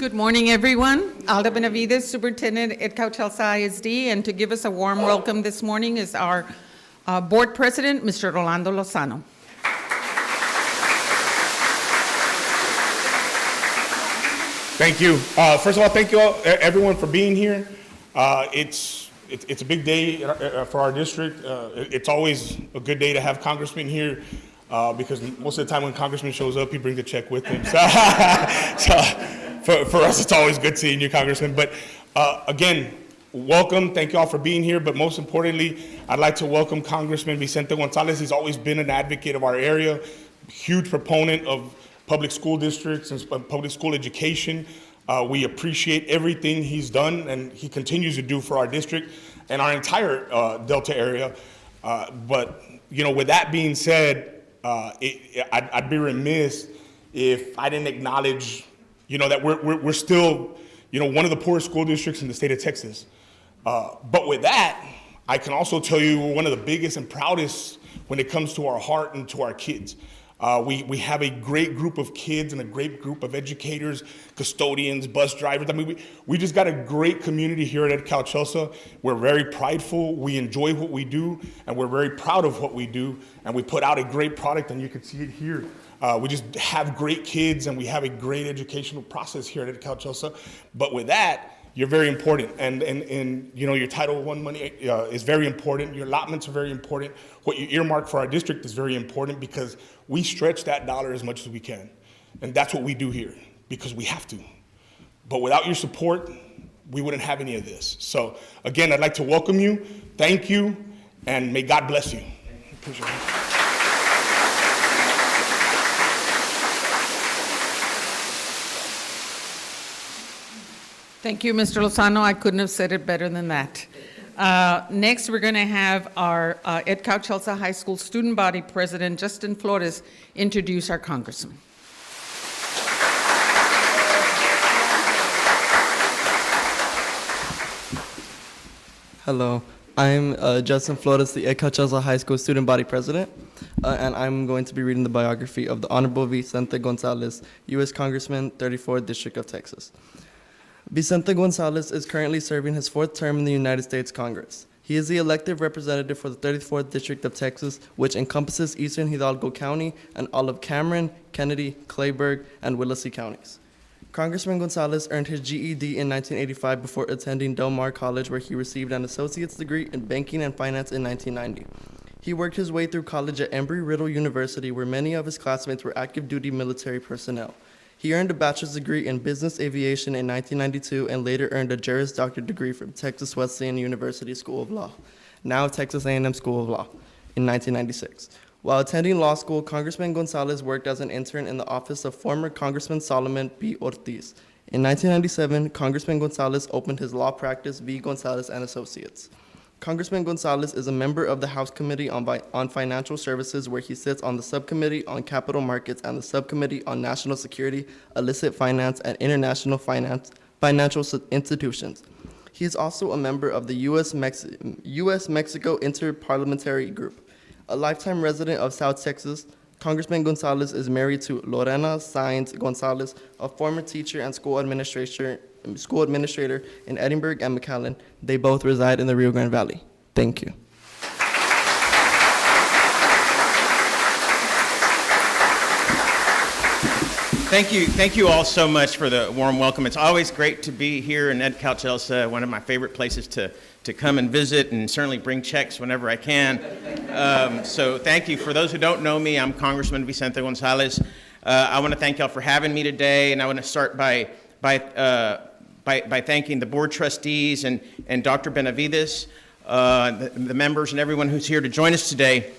Good morning, everyone. Alda Benavides, Superintendent, Edcouch-Elsa ISD, and to give us a warm welcome this morning is our Board President, Mr. Rolando Lozano. Thank you. First of all, thank you all, everyone for being here. It's a big day for our district. It's always a good day to have Congressman here because most of the time when Congressman shows up, he brings a check with him. So for us, it's always good seeing you, Congressman. But again, welcome. Thank you all for being here. But most importantly, I'd like to welcome Congressman Vicente Gonzalez. He's always been an advocate of our area, huge proponent of public school districts and public school education. We appreciate everything he's done and he continues to do for our district and our entire Delta area. But you know, with that being said, I'd be remiss if I didn't acknowledge, you know, that we're still, you know, one of the poorest school districts in the state of Texas. But with that, I can also tell you we're one of the biggest and proudest when it comes to our heart and to our kids. We have a great group of kids and a great group of educators, custodians, bus drivers. I mean, we just got a great community here at Edcouch-Elsa. We're very prideful. We enjoy what we do, and we're very proud of what we do. And we put out a great product, and you can see it here. We just have great kids, and we have a great educational process here at Edcouch-Elsa. But with that, you're very important, and you know, your Title I money is very important. Your allotments are very important. What you earmark for our district is very important because we stretch that dollar as much as we can, and that's what we do here because we have to. But without your support, we wouldn't have any of this. So again, I'd like to welcome you. Thank you, and may God bless you. Appreciate it. Thank you, Mr. Lozano. I couldn't have said it better than that. Next, we're going to have our Edcouch-Elsa High School Student Body President, Justin Flores, introduce our Congressman. Hello, I'm Justin Flores, the Edcouch-Elsa High School Student Body President, and I'm going to be reading the biography of the Honorable Vicente Gonzalez, U.S. Congressman, 34th District of Texas. Vicente Gonzalez is currently serving his 4th term in the United States Congress. He is the elected representative for the 34th District of Texas, which encompasses eastern Hidalgo County and all of Cameron, Kennedy, Clayburgh, and Willacy counties. Congressman Gonzalez earned his GED in 1985 before attending Del Mar College, where he received an associate's degree in banking and finance in 1990. He worked his way through college at Embry-Riddle University, where many of his classmates were active duty military personnel. He earned a bachelor's degree in business aviation in 1992 and later earned a Juris Doctor degree from Texas Wesleyan University School of Law, now Texas A&M School of Law, in 1996. While attending law school, Congressman Gonzalez worked as an intern in the office of former Congressman Solomon B. Ortiz. In 1997, Congressman Gonzalez opened his law practice, V. Gonzalez and Associates. Congressman Gonzalez is a member of the House Committee on Financial Services, where he sits on the Subcommittee on Capital Markets and the Subcommittee on National Security, Illicit Finance, and International Financial Institutions. He is also a member of the U.S.-Mexico Interparliamentary Group. A lifetime resident of South Texas, Congressman Gonzalez is married to Lorena Saenz Gonzalez, a former teacher and school administrator in Edinburgh and McAllen. They both reside in the Rio Grande Valley. Thank you. Thank you all so much for the warm welcome. It's always great to be here in Edcouch-Elsa, one of my favorite places to come and visit and certainly bring checks whenever I can. So thank you. For those who don't know me, I'm Congressman Vicente Gonzalez. I want to thank y'all for having me today, and I want to start by thanking the board trustees and Dr. Benavides, the members and everyone who's here to join us today.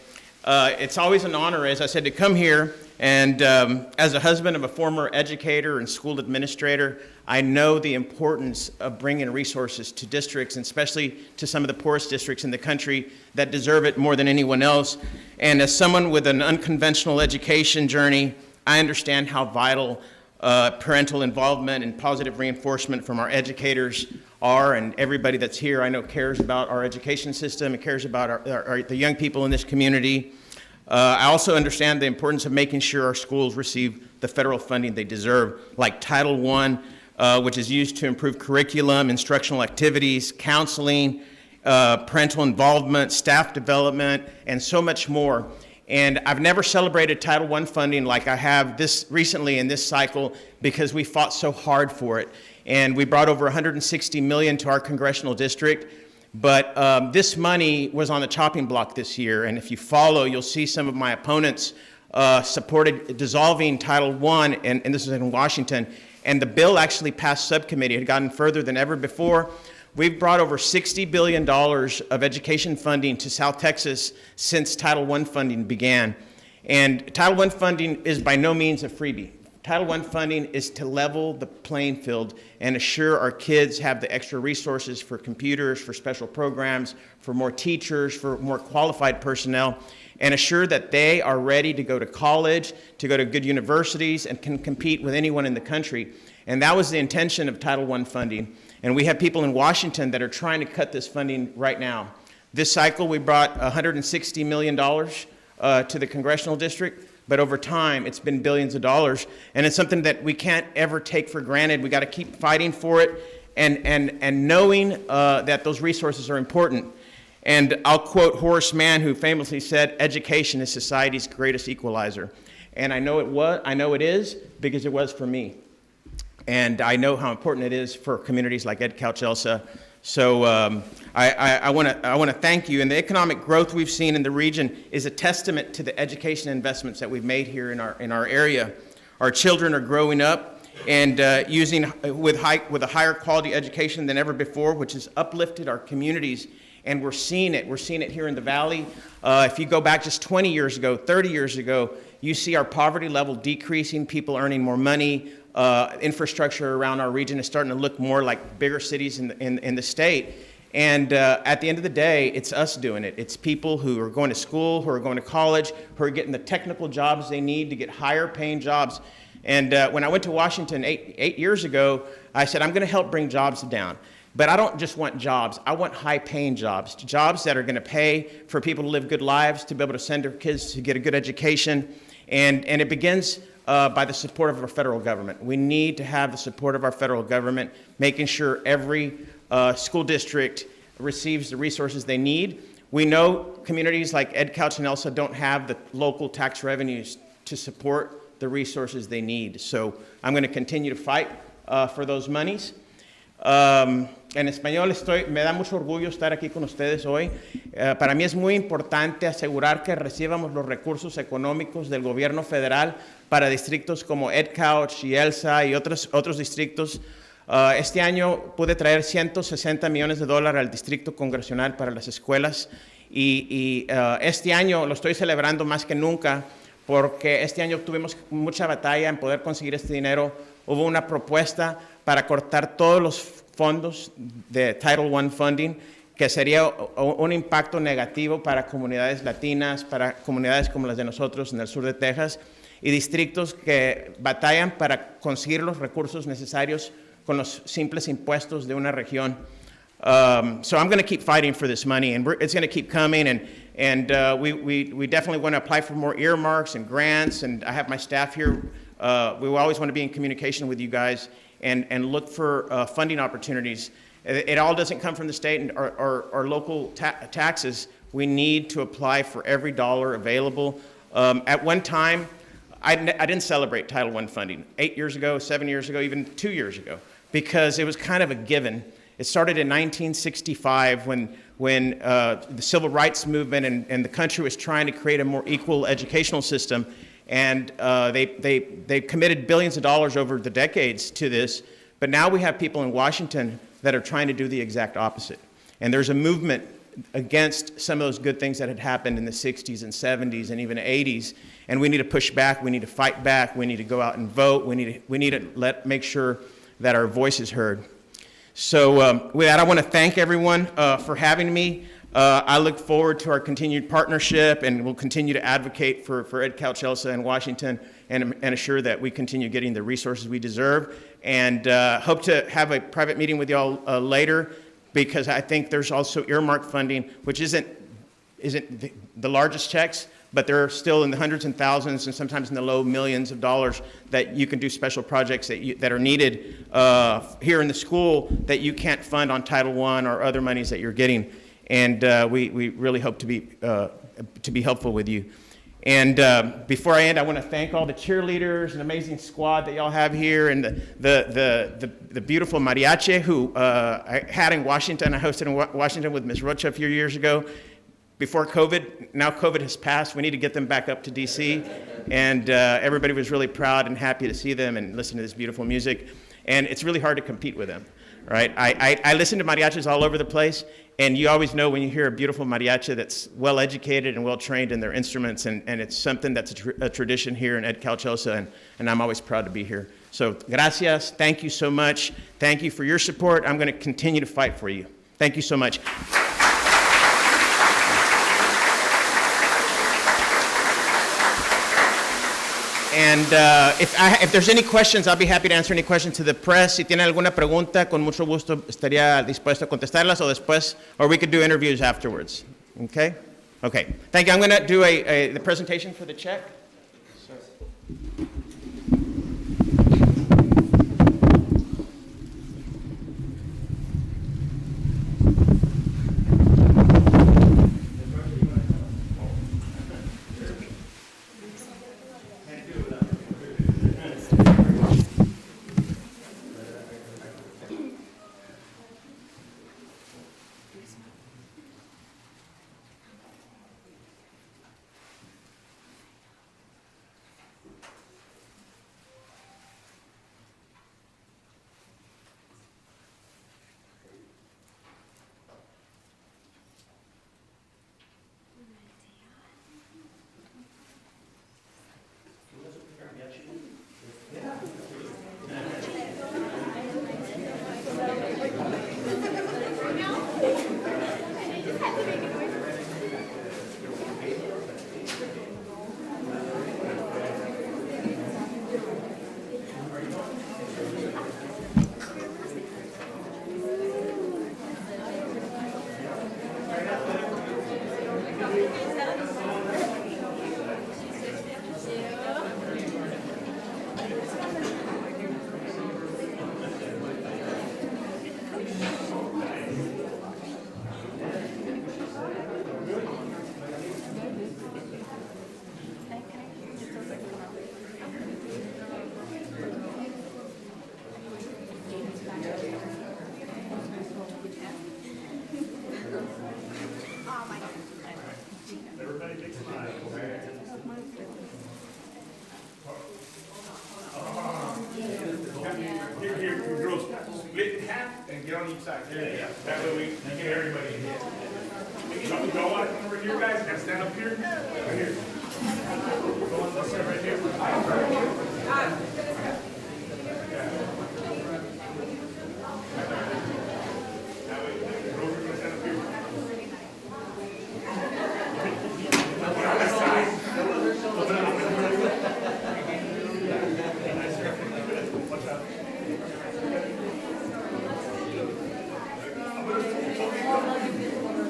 It's always an honor, as I said, to come here, and as a husband of a former educator and school administrator, I know the importance of bringing resources to districts, and especially to some of the poorest districts in the country that deserve it more than anyone else. And as someone with an unconventional education journey, I understand how vital parental involvement and positive reinforcement from our educators are, and everybody that's here I know cares about our education system and cares about the young people in this community. I also understand the importance of making sure our schools receive the federal funding they deserve, like Title I which is used to improve curriculum, instructional activities, counseling, parental involvement, staff development, and so much more. And I've never celebrated Title I funding like I have this recently in this cycle because we fought so hard for it. And we brought over $160 million to our congressional district. But this money was on the chopping block this year. And if you follow, you'll see some of my opponents supported dissolving Title I, and this is in Washington. And the bill actually passed subcommittee. It had gotten further than ever before. We've brought over $60 billion of education funding to South Texas since Title I funding began. And Title I funding is by no means a freebie. Title I funding is to level the playing field and assure our kids have the extra resources for computers, for special programs, for more teachers, for more qualified personnel, and assure that they are ready to go to college, to go to good universities, and can compete with anyone in the country. And that was the intention of Title I funding. And we have people in Washington that are trying to cut this funding right now. This cycle, we brought $160 million to the congressional district, but over time, it's been billions of dollars. And it's something that we can't ever take for granted. We got to keep fighting for it and knowing that those resources are important. And I'll quote Horace Mann, who famously said, "Education is society's greatest equalizer." And I know it is, because it was for me. And I know how important it is for communities like Edcouch-Elsa. So I want to thank you. And the economic growth we've seen in the region is a testament to the education investments that we've made here in our area. Our children are growing up and with a higher quality education than ever before, which has uplifted our communities. And we're seeing it. We're seeing it here in the Valley. If you go back just 20 years ago, 30 years ago, you see our poverty level decreasing, people earning more money. Infrastructure around our region is starting to look more like bigger cities in the state. And at the end of the day, it's us doing it. It's people who are going to school, who are going to college, who are getting the technical jobs they need to get higher paying jobs. And when I went to Washington eight years ago, I said, I'm going to help bring jobs down. But I don't just want jobs. I want high-paying jobs, jobs that are going to pay for people to live good lives, to be able to send their kids to get a good education. And it begins by the support of our federal government. We need to have the support of our federal government, making sure every school district receives the resources they need. We know communities like Edcouch and Elsa don't have the local tax revenues to support the resources they need. So I'm going to continue to fight for those monies. En español, me da mucho orgullo estar aquí con ustedes hoy. Para mí es muy importante asegurar que recibamos los recursos económicos del gobierno federal para distritos como Edcouch y Elsa y otros distritos. Este año pude traer $160 millones al distrito congresional para las escuelas y este año lo estoy celebrando más que nunca porque este año tuvimos mucha batalla en poder conseguir este dinero. Hubo una propuesta para cortar todos los fondos de Title I funding, que sería un impacto negativo para comunidades latinas, para comunidades como las de nosotros en el sur de Texas, y distritos que batallan para conseguir los recursos necesarios con los simples impuestos de una región. So I'm going to keep fighting for this money, and it's going to keep coming, and we definitely want to apply for more earmarks and grants, and I have my staff here. We always want to be in communication with you guys and look for funding opportunities. It all doesn't come from the state or local taxes. We need to apply for every dollar available. At one time, I didn't celebrate Title I funding 8 years ago, 7 years ago, even 2 years ago, because it was kind of a given. It started in 1965 when the civil rights movement and the country was trying to create a more equal educational system. And they committed billions of dollars over the decades to this. But now we have people in Washington that are trying to do the exact opposite. And there's a movement against some of those good things that had happened in the 60s and 70s and even 80s. And we need to push back. We need to fight back. We need to go out and vote. We need to make sure that our voice is heard. So with that, I want to thank everyone for having me. I look forward to our continued partnership, and we'll continue to advocate for Edcouch-Elsa in Washington and assure that we continue getting the resources we deserve. And hope to have a private meeting with y'all later, because I think there's also earmark funding, which isn't the largest checks, but they're still in the hundreds and thousands and sometimes in the low millions of dollars that you can do special projects that are needed here in the school that you can't fund on Title I or other monies that you're getting. And we really hope to be helpful with you. And before I end, I want to thank all the cheerleaders and amazing squad that y'all have here, and the beautiful mariachi who I had in Washington. I hosted in Washington with Ms. Rocha a few years ago before COVID. Now COVID has passed. We need to get them back up to DC. And everybody was really proud and happy to see them and listen to this beautiful music. And it's really hard to compete with them, right? I listen to mariachis all over the place. And you always know when you hear a beautiful mariachi that's well-educated and well-trained in their instruments, and it's something that's a tradition here in Edcouch-Elsa, and I'm always proud to be here. So, gracias, thank you so much. Thank you for your support. I'm going to continue to fight for you. Thank you so much. And if there's any questions, I'll be happy to answer any questions to the press. Si tienen alguna pregunta, con mucho gusto estaría dispuesto a contestarlas, o después, or we could do interviews afterwards. Okay? Okay. Thank you. I'm going to do the presentation for the check. Get on each side. Yeah. That way we can get everybody in here. Y'all want to come over here, guys? Gotta stand up here. Right here. Go on, let's stand right here.